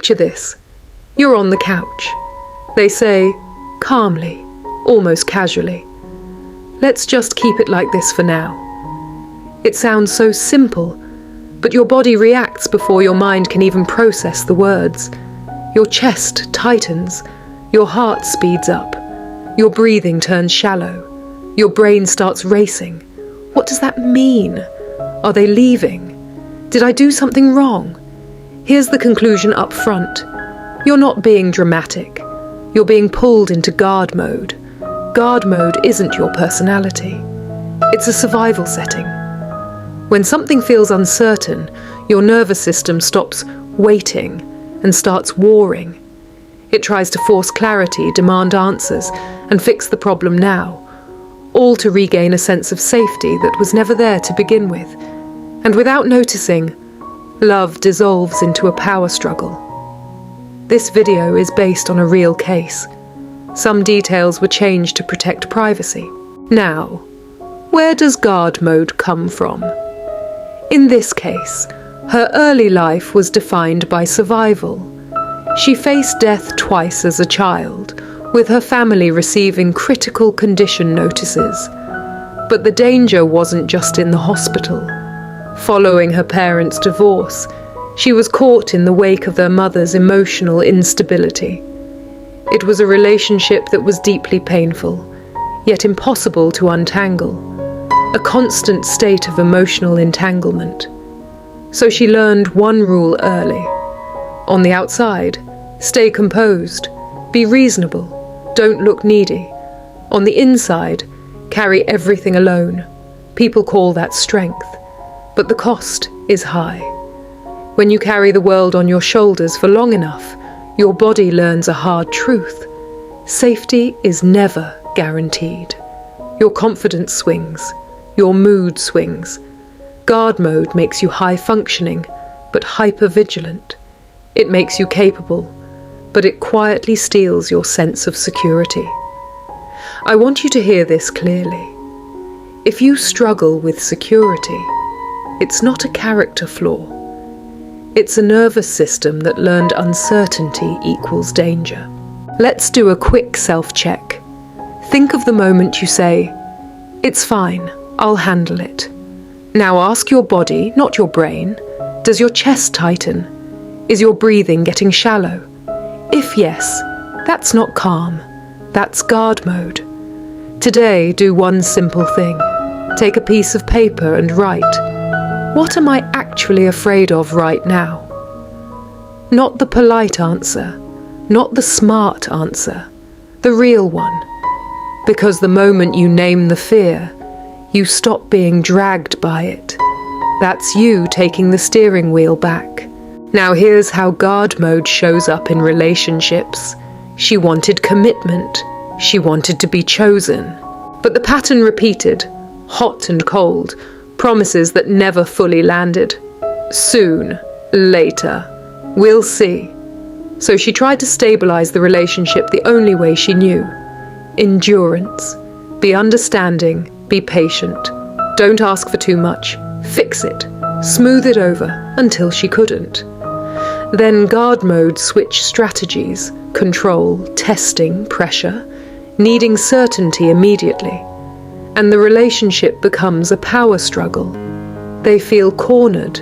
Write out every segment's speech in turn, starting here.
Picture this. You're on the couch. They say, calmly, almost casually, "Let's just keep it like this for now." It sounds so simple, but your body reacts before your mind can even process the words. Your chest tightens, your heart speeds up, your breathing turns shallow, your brain starts racing. What does that mean? Are they leaving? Did I do something wrong? Here's the conclusion up front. You're not being dramatic. You're being pulled into guard mode. Guard mode isn't your personality. It's a survival setting. When something feels uncertain, your nervous system stops waiting and starts warring. It tries to force clarity, demand answers, and fix the problem now, all to regain a sense of safety that was never there to begin with. And without noticing, love dissolves into a power struggle. This video is based on a real case. Some details were changed to protect privacy. Now, where does guard mode come from? In this case, her early life was defined by survival. She faced death twice as a child, with her family receiving critical condition notices. But the danger wasn't just in the hospital. Following her parents' divorce, she was caught in the wake of their mother's emotional instability. It was a relationship that was deeply painful, yet impossible to untangle, a constant state of emotional entanglement. So she learned one rule early. On the outside, stay composed, be reasonable, don't look needy. On the inside, carry everything alone. People call that strength, but the cost is high. When you carry the world on your shoulders for long enough, your body learns a hard truth. Safety is never guaranteed. Your confidence swings. Your mood swings. Guard mode makes you high-functioning, but hyper-vigilant. It makes you capable, but it quietly steals your sense of security. I want you to hear this clearly. If you struggle with security, it's not a character flaw. It's a nervous system that learned uncertainty equals danger. Let's do a quick self-check. Think of the moment you say, "It's fine, I'll handle it." Now ask your body, not your brain, does your chest tighten? Is your breathing getting shallow? If yes, that's not calm. That's guard mode. Today, do one simple thing. Take a piece of paper and write, what am I actually afraid of right now? Not the polite answer, not the smart answer, the real one. Because the moment you name the fear, you stop being dragged by it. That's you taking the steering wheel back. Now here's how guard mode shows up in relationships. She wanted commitment. She wanted to be chosen. But the pattern repeated, hot and cold, promises that never fully landed. Soon, later, we'll see. So she tried to stabilize the relationship the only way she knew. Endurance. Be understanding, be patient. Don't ask for too much. Fix it. Smooth it over until she couldn't. Then guard mode switched strategies, control, testing, pressure, needing certainty immediately. And the relationship becomes a power struggle. They feel cornered.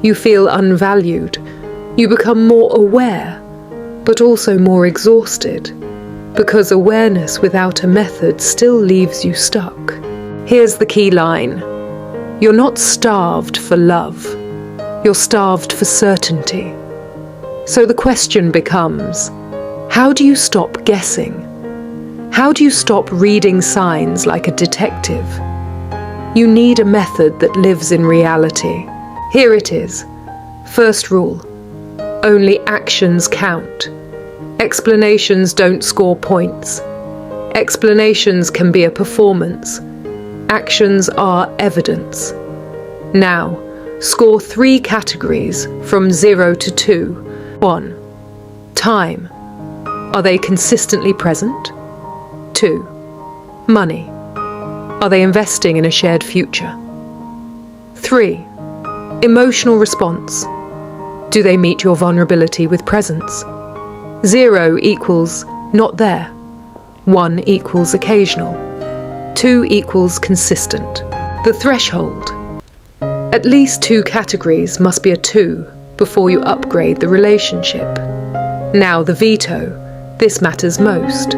You feel unvalued. You become more aware, but also more exhausted, because awareness without a method still leaves you stuck. Here's the key line. You're not starved for love. You're starved for certainty. So the question becomes, how do you stop guessing? How do you stop reading signs like a detective? You need a method that lives in reality. Here it is. First rule. Only actions count. Explanations don't score points. Explanations can be a performance. Actions are evidence. Now, score 3 categories from 0 to 2. 1. Time. Are they consistently present? 2. Money. Are they investing in a shared future? 3. Emotional response. Do they meet your vulnerability with presence? 0 equals not there. 1 equals occasional. 2 equals consistent. The threshold. At least 2 categories must be a 2 before you upgrade the relationship. Now the veto. This matters most.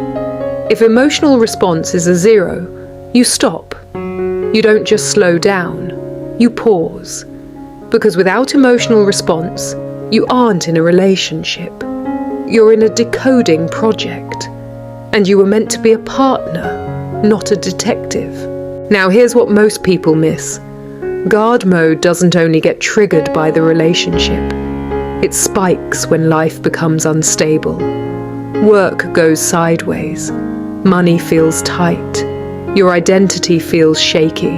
If emotional response is a 0, you stop. You don't just slow down, you pause. Because without emotional response, you aren't in a relationship. You're in a decoding project. And you were meant to be a partner, not a detective. Now here's what most people miss. Guard mode doesn't only get triggered by the relationship. It spikes when life becomes unstable. Work goes sideways. Money feels tight. Your identity feels shaky.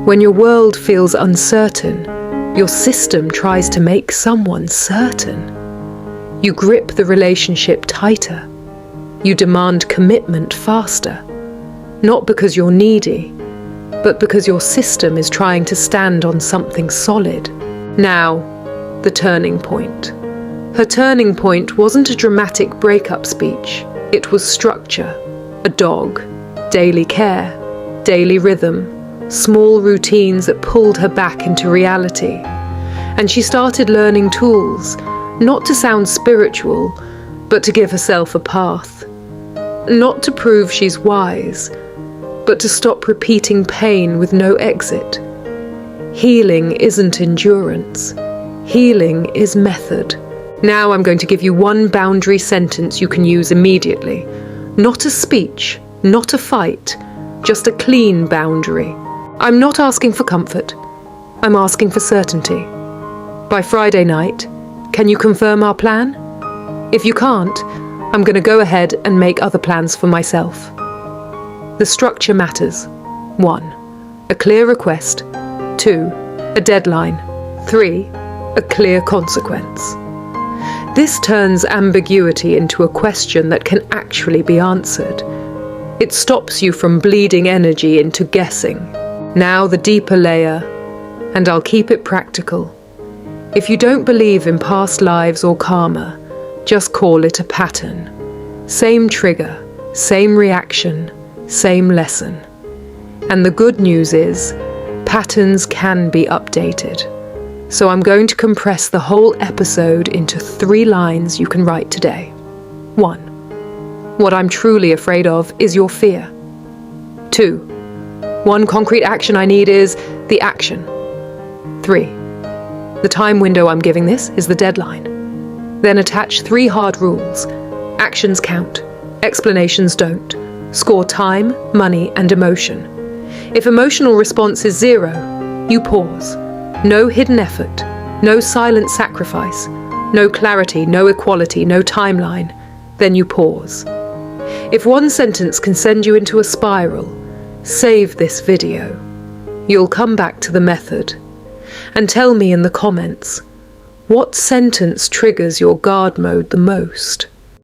When your world feels uncertain, your system tries to make someone certain. You grip the relationship tighter. You demand commitment faster. Not because you're needy, but because your system is trying to stand on something solid. Now, the turning point. Her turning point wasn't a dramatic breakup speech. It was structure, a dog, daily care, daily rhythm, small routines that pulled her back into reality. And she started learning tools, not to sound spiritual, but to give herself a path. Not to prove she's wise, but to stop repeating pain with no exit. Healing isn't endurance. Healing is method. Now I'm going to give you one boundary sentence you can use immediately. Not a speech, not a fight, just a clean boundary. I'm not asking for comfort. I'm asking for certainty. By Friday night, can you confirm our plan? If you can't, I'm going to go ahead and make other plans for myself. The structure matters. 1. A clear request. 2. A deadline. 3. A clear consequence. This turns ambiguity into a question that can actually be answered. It stops you from bleeding energy into guessing. Now the deeper layer, and I'll keep it practical. If you don't believe in past lives or karma, just call it a pattern. Same trigger, same reaction, same lesson. And the good news is, patterns can be updated. So I'm going to compress the whole episode into 3 lines you can write today. 1. What I'm truly afraid of is your fear. 2. One concrete action I need is the action. 3. The time window I'm giving this is the deadline. Then attach 3 hard rules. Actions count. Explanations don't. Score time, money, and emotion. If emotional response is 0, you pause. No hidden effort. No silent sacrifice. No clarity, no equality, no timeline. Then you pause. If one sentence can send you into a spiral, save this video. You'll come back to the method. And tell me in the comments, what sentence triggers your guard mode the most?